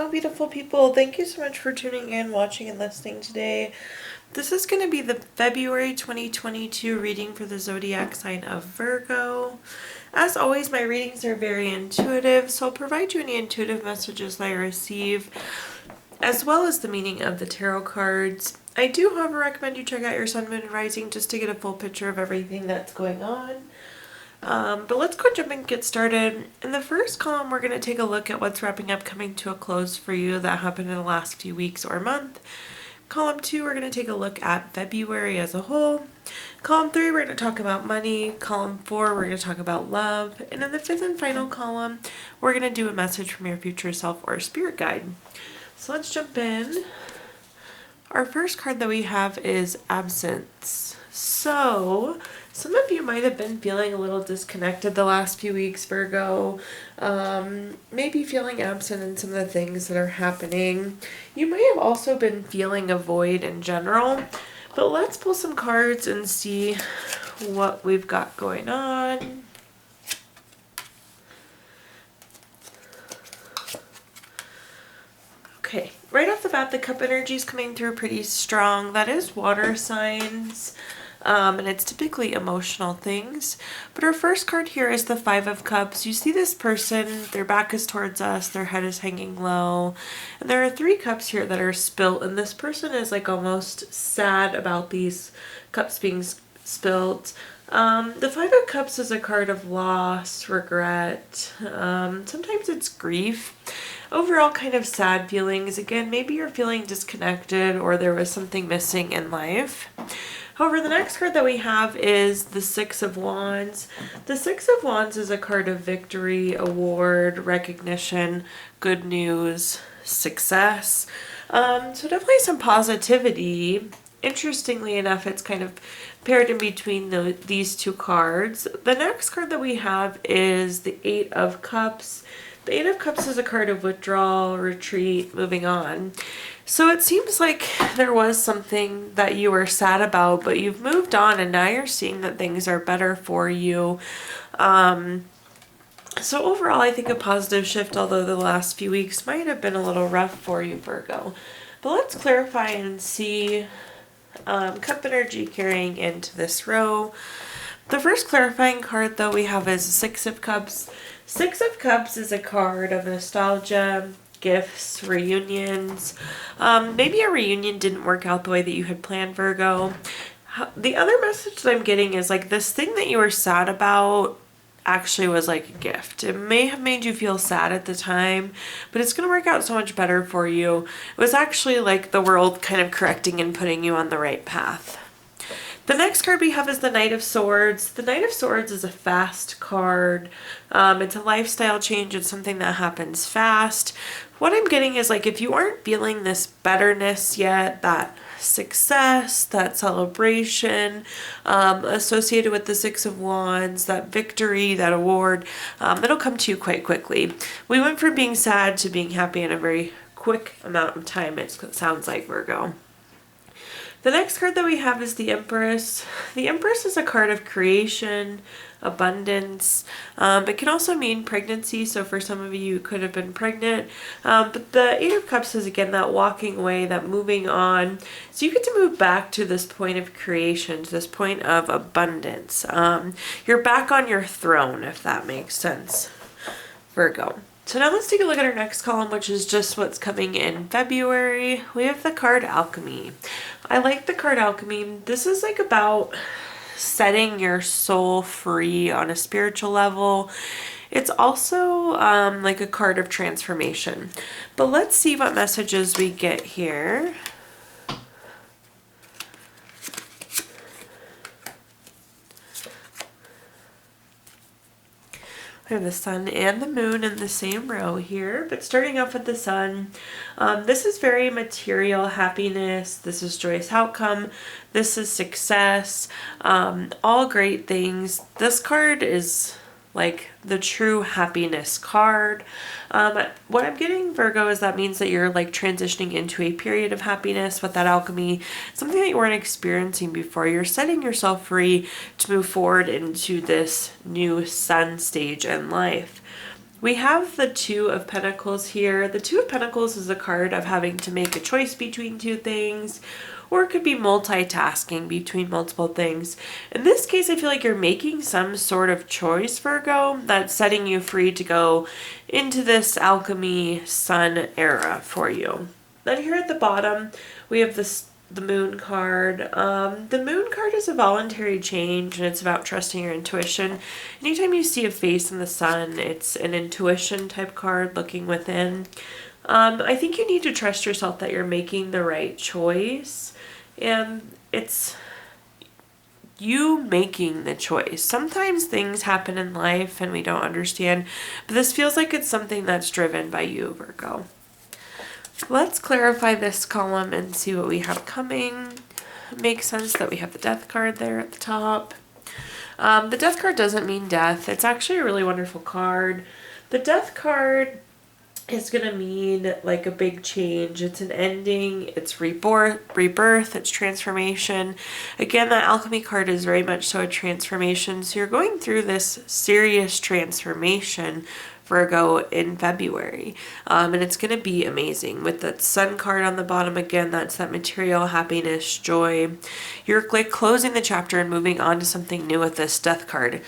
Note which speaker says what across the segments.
Speaker 1: Hello, beautiful people. Thank you so much for tuning in, watching, and listening today. This is going to be the February 2022 reading for the zodiac sign of Virgo. As always, my readings are very intuitive, so I'll provide you any intuitive messages that I receive, as well as the meaning of the tarot cards. I do, however, recommend you check out your sun, moon, and rising just to get a full picture of everything that's going on. But let's go jump and get started. In the first column, we're going to take a look at what's wrapping up, coming to a close for you that happened in the last few weeks or month. Column 2, we're going to take a look at February as a whole. Column 3, we're going to talk about money. Column 4, we're going to talk about love. And in the fifth and final column, we're going to do a message from your future self or spirit guide. So let's jump in. Our first card that we have is absence. So some of you might have been feeling a little disconnected the last few weeks, Virgo. Maybe feeling absent in some of the things that are happening. You might have also been feeling a void in general. But let's pull some cards and see what we've got going on. Okay, right off the bat, the cup energy is coming through pretty strong. That is water signs. And it's typically emotional things. But our first card here is the Five of Cups. You see this person, their back is towards us, their head is hanging low. And there are 3 cups here that are spilt, and this person is like almost sad about these cups being spilt. The Five of Cups is a card of loss, regret. Sometimes it's grief. Overall kind of sad feelings. Again, maybe you're feeling disconnected or there was something missing in life. However, the next card that we have is the Six of Wands. The Six of Wands is a card of victory, award, recognition, good news, success. So definitely some positivity. Interestingly enough, it's kind of paired in between these 2 cards. The next card that we have is the Eight of Cups. The Eight of Cups is a card of withdrawal, retreat, moving on. So it seems like there was something that you were sad about, but you've moved on and now you're seeing that things are better for you. So overall, I think a positive shift, although the last few weeks might have been a little rough for you, Virgo. But let's clarify and see cup energy carrying into this row. The first clarifying card, though, we have is Six of Cups. Six of Cups is a card of nostalgia, gifts, reunions. Maybe a reunion didn't work out the way that you had planned, Virgo. The other message that I'm getting is like this thing that you were sad about actually was like a gift. It may have made you feel sad at the time, but it's going to work out so much better for you. It was actually like the world kind of correcting and putting you on the right path. The next card we have is the Knight of Swords. The Knight of Swords is a fast card. It's a lifestyle change. It's something that happens fast. What I'm getting is like if you aren't feeling this betterness yet, that success, that celebration associated with the Six of Wands, that victory, that award, it'll come to you quite quickly. We went from being sad to being happy in a very quick amount of time, it sounds like, Virgo. The next card that we have is the Empress. The Empress is a card of creation, abundance. It can also mean pregnancy, so for some of you could have been pregnant. But the Eight of Cups is again that walking away, that moving on. So you get to move back to this point of creation, to this point of abundance. You're back on your throne, if that makes sense, Virgo. So now let's take a look at our next column, which is just what's coming in February. We have the card Alchemy. I like the card Alchemy. This is like about setting your soul free on a spiritual level. It's also like a card of transformation. But let's see what messages we get here. We have the sun and the moon in the same row here, but starting off with the sun, this is very material happiness. This is joyous outcome. This is success. All great things. This card is like the true happiness card. What I'm getting, Virgo, is that means that you're like transitioning into a period of happiness with that alchemy, something that you weren't experiencing before. You're setting yourself free to move forward into this new sun stage in life. We have the Two of Pentacles here. The Two of Pentacles is a card of having to make a choice between two things, or it could be multitasking between multiple things. In this case, I feel like you're making some sort of choice, Virgo, that's setting you free to go into this alchemy sun era for you. Then here at the bottom, we have the Moon card. The Moon card is a voluntary change, and it's about trusting your intuition. Anytime you see a face in the sun, it's an intuition type card, looking within. I think you need to trust yourself that you're making the right choice, and it's you making the choice. Sometimes things happen in life and we don't understand, but this feels like it's something that's driven by you, Virgo. Let's clarify this column and see what we have coming. It makes sense that we have the Death card there at the top. The Death card doesn't mean death. It's actually a really wonderful card. The Death card is going to mean like a big change. It's an ending, it's rebirth, it's transformation. Again, that alchemy card is very much so a transformation. So you're going through this serious transformation, Virgo, in February. And it's going to be amazing. With that Sun card on the bottom, again, that's that material, happiness, joy. You're like closing the chapter and moving on to something new with this Death card.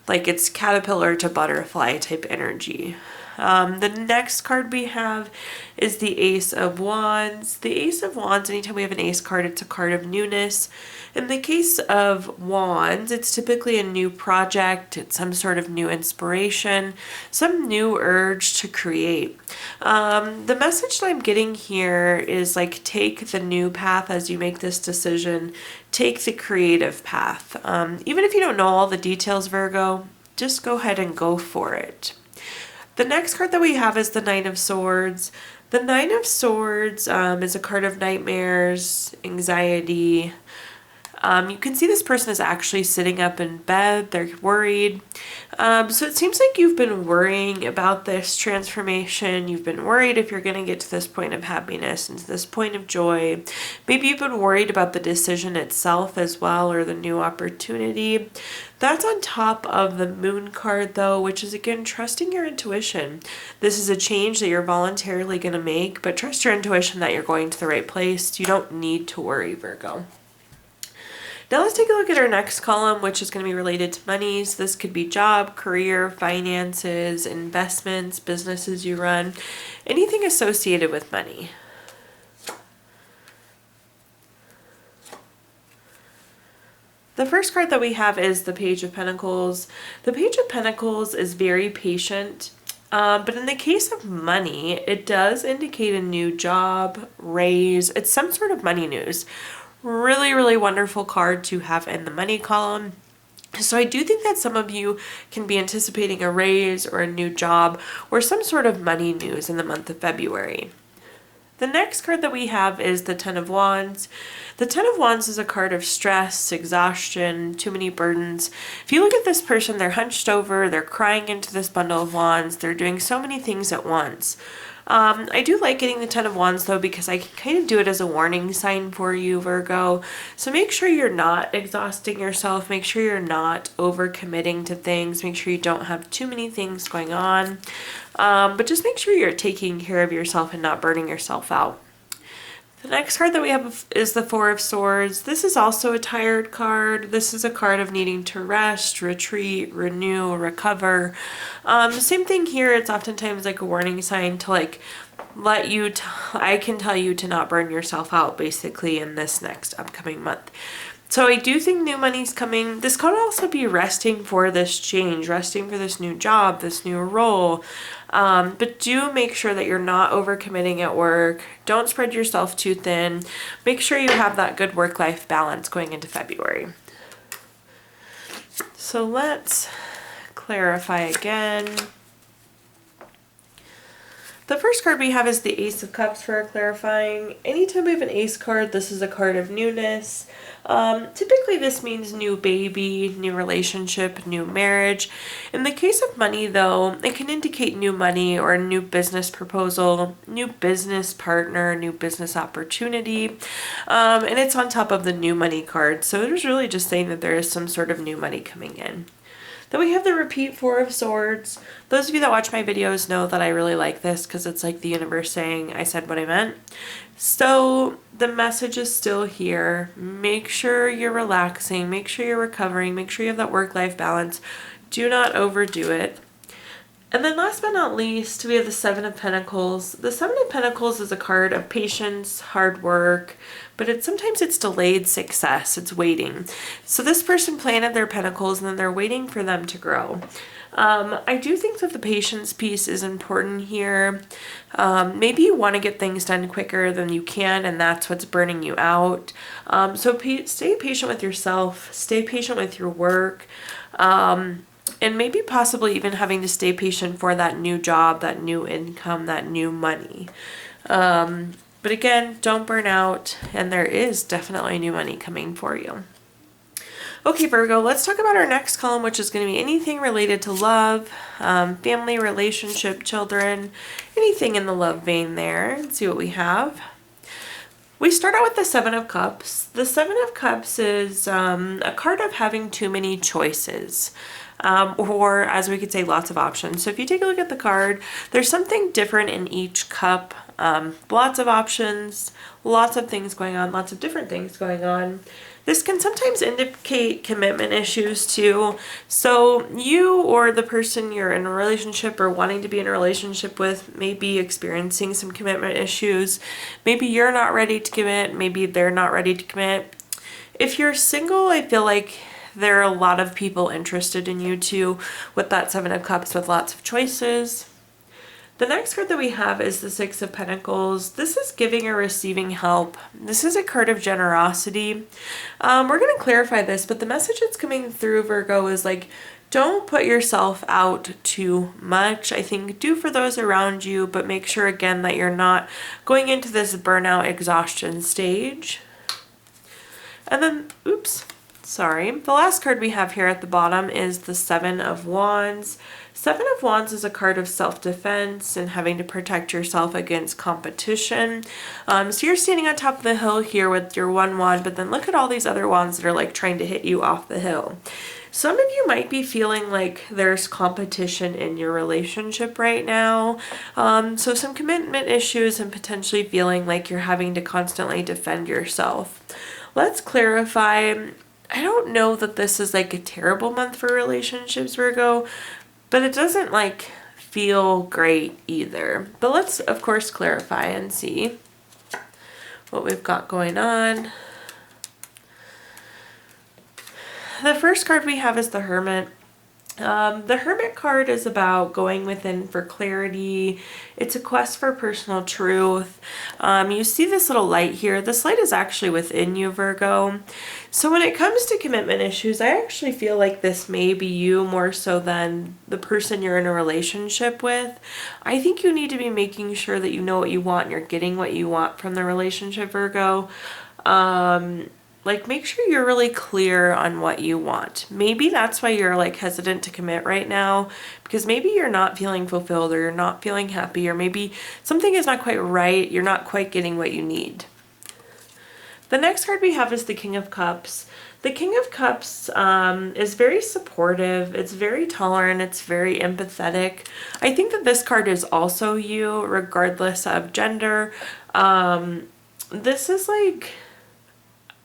Speaker 1: Like it's caterpillar to butterfly type energy. The next card we have is the Ace of Wands. The Ace of Wands, anytime we have an ace card, it's a card of newness. In the case of Wands, it's typically a new project, it's some sort of new inspiration, some new urge to create. The message that I'm getting here is like, take the new path as you make this decision. Take the creative path. Even if you don't know all the details, Virgo, just go ahead and go for it. The next card that we have is the Nine of Swords. The Nine of Swords is a card of nightmares, anxiety. You can see this person is actually sitting up in bed. They're worried. So it seems like you've been worrying about this transformation. You've been worried if you're going to get to this point of happiness and to this point of joy. Maybe you've been worried about the decision itself as well, or the new opportunity. That's on top of the Moon card, though, which is, again, trusting your intuition. This is a change that you're voluntarily going to make, but trust your intuition that you're going to the right place. You don't need to worry, Virgo. Now let's take a look at our next column, which is going to be related to money. So this could be job, career, finances, investments, businesses you run, anything associated with money. The first card that we have is the Page of Pentacles. The Page of Pentacles is very patient, but in the case of money, it does indicate a new job, raise. It's some sort of money news. Really, really wonderful card to have in the money column. So I do think that some of you can be anticipating a raise or a new job or some sort of money news in the month of February. The next card that we have is the Ten of Wands. The Ten of Wands is a card of stress, exhaustion, too many burdens. If you look at this person, they're hunched over, they're crying into this bundle of wands, they're doing so many things at once. I do like getting the Ten of Wands, though, because I can kind of do it as a warning sign for you, Virgo. So make sure you're not exhausting yourself. Make sure you're not overcommitting to things. Make sure you don't have too many things going on. But just make sure you're taking care of yourself and not burning yourself out. The next card that we have is the Four of Swords. This is also a tired card. This is a card of needing to rest, retreat, renew, recover. Same thing here. It's oftentimes like a warning sign to like let you, I can tell you to not burn yourself out basically in this next upcoming month. So I do think new money's coming. This could also be resting for this change, resting for this new job, this new role. But do make sure that you're not overcommitting at work. Don't spread yourself too thin. Make sure you have that good work-life balance going into February. So let's clarify again. The first card we have is the Ace of Cups for our clarifying. Anytime we have an ace card, this is a card of newness. Typically this means new baby, new relationship, new marriage. In the case of money, though, it can indicate new money or a new business proposal, new business partner, new business opportunity. And it's on top of the new money card. So it was really just saying that there is some sort of new money coming in. Then we have the repeat Four of Swords. Those of you that watch my videos know that I really like this because it's like the universe saying I said what I meant. So the message is still here. Make sure you're relaxing. Make sure you're recovering. Make sure you have that work-life balance. Do not overdo it. And then last but not least, we have the Seven of Pentacles. The Seven of Pentacles is a card of patience, hard work, but sometimes it's delayed success. It's waiting. So this person planted their pentacles and then they're waiting for them to grow. I do think that the patience piece is important here. Maybe you want to get things done quicker than you can, and that's what's burning you out. So stay patient with yourself. Stay patient with your work. And maybe possibly even having to stay patient for that new job, that new income, that new money. But again, don't burn out, and there is definitely new money coming for you. Okay, Virgo, let's talk about our next column, which is going to be anything related to love, family, relationship, children, anything in the love vein there. Let's see what we have. We start out with the Seven of Cups. The Seven of Cups is a card of having too many choices. Or as we could say, lots of options. So if you take a look at the card, there's something different in each cup. Lots of options, lots of things going on, lots of different things going on. This can sometimes indicate commitment issues too. So you or the person you're in a relationship or wanting to be in a relationship with may be experiencing some commitment issues. Maybe you're not ready to commit. Maybe they're not ready to commit. If you're single, I feel like there are a lot of people interested in you too with that Seven of Cups with lots of choices. The next card that we have is the Six of Pentacles. This is giving or receiving help. This is a card of generosity. We're going to clarify this, but the message that's coming through, Virgo, is like, don't put yourself out too much. I think do for those around you, but make sure again that you're not going into this burnout exhaustion stage. And then, the last card we have here at the bottom is the Seven of Wands. Seven of Wands is a card of self-defense and having to protect yourself against competition. So you're standing on top of the hill here with your one wand, but then look at all these other wands that are like trying to hit you off the hill. Some of you might be feeling like there's competition in your relationship right now. So some commitment issues and potentially feeling like you're having to constantly defend yourself. Let's clarify. I don't know that this is like a terrible month for relationships, Virgo, but it doesn't like feel great either. But let's of course clarify and see what we've got going on. The first card we have is the Hermit. The Hermit card is about going within for clarity. It's a quest for personal truth. You see this little light here. This light is actually within you, Virgo. So when it comes to commitment issues, I actually feel like this may be you more so than the person you're in a relationship with. I think you need to be making sure that you know what you want and you're getting what you want from the relationship, Virgo. Like make sure you're really clear on what you want. Maybe that's why you're like hesitant to commit right now, because maybe you're not feeling fulfilled or you're not feeling happy, or maybe something is not quite right. You're not quite getting what you need. The next card we have is the King of Cups. The King of Cups is very supportive. It's very tolerant. It's very empathetic. I think that this card is also you, regardless of gender. This is like...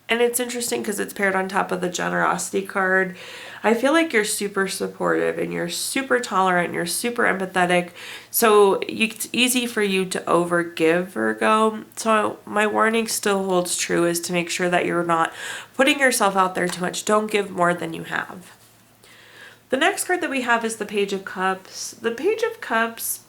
Speaker 1: And it's interesting because it's paired on top of the generosity card. I feel like you're super supportive and you're super tolerant and you're super empathetic. So it's easy for you to overgive, Virgo. So my warning still holds true, is to make sure that you're not putting yourself out there too much. Don't give more than you have. The next card that we have is the Page of Cups. The Page of Cups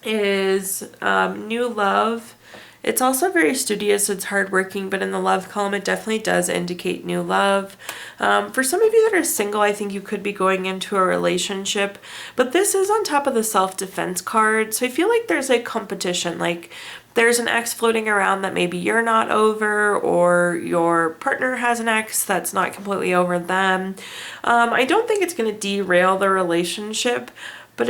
Speaker 1: is new love. It's also very studious, it's hardworking, but in the love column, it definitely does indicate new love. For some of you that are single, I think you could be going into a relationship, but this is on top of the self-defense card. So I feel like there's a competition, like there's an ex floating around that maybe you're not over, or your partner has an ex that's not completely over them. I don't think it's going to derail the relationship, but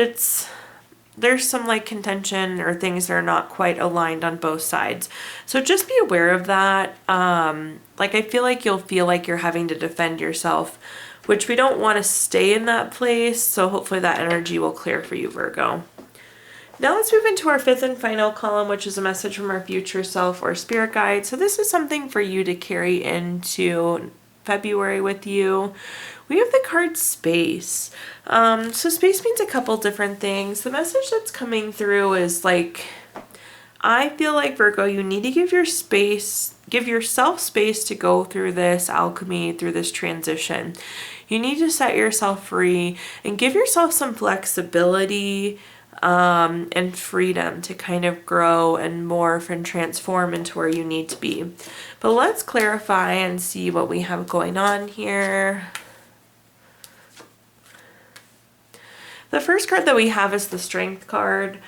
Speaker 1: there's some like contention or things that are not quite aligned on both sides. So just be aware of that. Like I feel like you'll feel like you're having to defend yourself which we don't want to stay in that place. So hopefully that energy will clear for you, Virgo. Now let's move into our fifth and final column, which is a message from our future self or spirit guide. So this is something for you to carry into February with you. We have the card Space. So space means a couple different things. The message that's coming through is like, I feel like, Virgo, you need to give yourself space to go through this alchemy, through this transition. You need to set yourself free and give yourself some flexibility and freedom to kind of grow and morph and transform into where you need to be. But let's clarify and see what we have going on here. The first card that we have is the Strength card.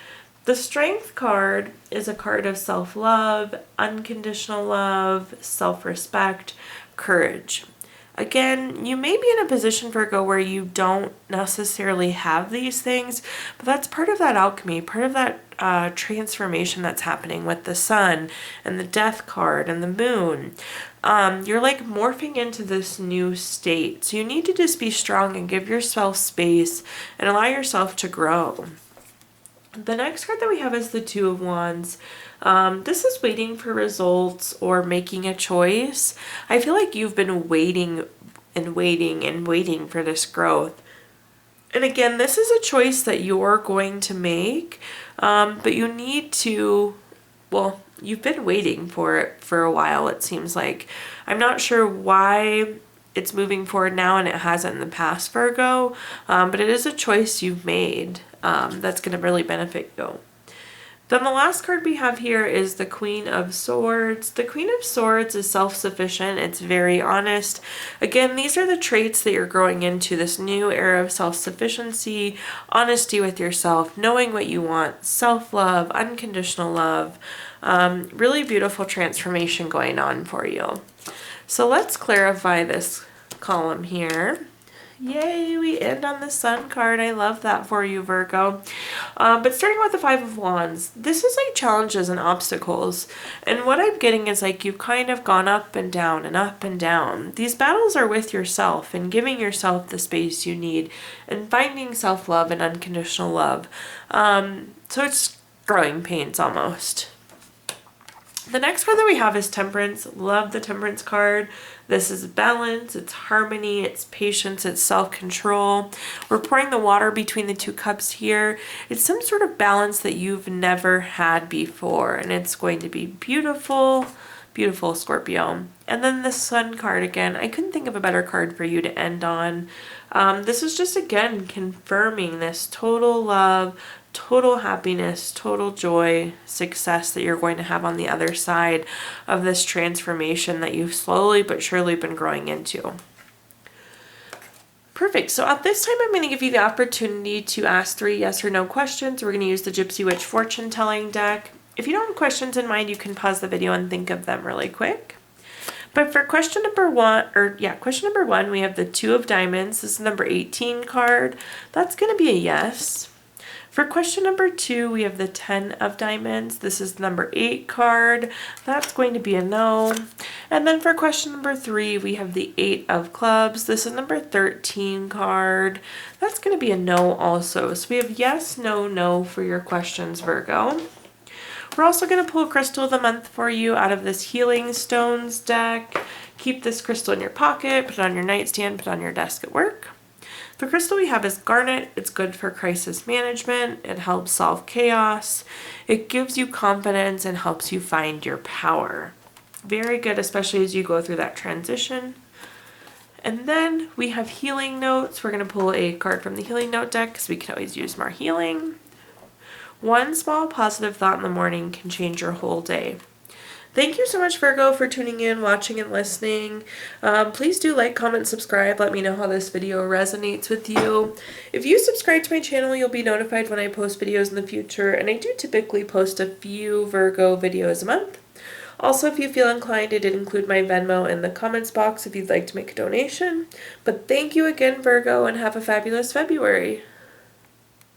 Speaker 1: The Strength card is a card of self-love, unconditional love, self-respect, courage. Again, you may be in a position, Virgo, where you don't necessarily have these things, but that's part of that alchemy, part of that transformation that's happening with the Sun and the Death card and the Moon. You're like morphing into this new state. So you need to just be strong and give yourself space and allow yourself to grow. The next card that we have is the Two of Wands. This is waiting for results or making a choice. I feel like you've been waiting and waiting and waiting for this growth. And again, this is a choice that you're going to make, but you need to, well, you've been waiting for it for a while, it seems like. I'm not sure why it's moving forward now and it hasn't in the past, Virgo, but it is a choice you've made that's going to really benefit you. Then the last card we have here is the Queen of Swords. The Queen of Swords is self-sufficient. It's very honest. Again, these are the traits that you're growing into, this new era of self-sufficiency, honesty with yourself, knowing what you want, self-love, unconditional love. Really beautiful transformation going on for you. So let's clarify this column here. Yay, we end on the Sun card. I love that for you, Virgo. But starting with the Five of Wands, this is like challenges and obstacles. And what I'm getting is like you've kind of gone up and down and up and down. These battles are with yourself and giving yourself the space you need and finding self-love and unconditional love. So it's growing pains almost. The next card that we have is Temperance. Love the Temperance card. This is balance, it's harmony, it's patience, it's self-control. We're pouring the water between the two cups here. It's some sort of balance that you've never had before, and it's going to be beautiful, beautiful, Scorpio. And then the Sun card again. I couldn't think of a better card for you to end on. This is just, again, confirming this total love, total happiness, total joy, success that you're going to have on the other side of this transformation that you've slowly but surely been growing into. Perfect. So at this time, I'm going to give you the opportunity to ask 3 yes or no questions. We're going to use the Gypsy Witch fortune telling deck. If you don't have questions in mind, you can pause the video and think of them really quick. But for question number one, we have the Two of Diamonds. This is number 18 card. That's going to be a yes. For question number 2, we have the 10 of Diamonds. This is number 8 card. That's going to be a no. And then for question number 3, we have the 8 of Clubs. This is number 13 card. That's going to be a no also. So we have yes, no, no for your questions, Virgo. We're also going to pull Crystal of the Month for you out of this Healing Stones deck. Keep this crystal in your pocket, put it on your nightstand, put it on your desk at work. The crystal we have is garnet. It's good for crisis management. It helps solve chaos. It gives you confidence and helps you find your power. Very good, especially as you go through that transition. And then we have healing notes. We're going to pull a card from the healing note deck because we can always use more healing. One small positive thought in the morning can change your whole day. Thank you so much, Virgo, for tuning in, watching, and listening. Please do like, comment, subscribe. Let me know how this video resonates with you. If you subscribe to my channel, you'll be notified when I post videos in the future, and I do typically post a few Virgo videos a month. Also, if you feel inclined, I did include my Venmo in the comments box if you'd like to make a donation. But thank you again, Virgo, and have a fabulous February.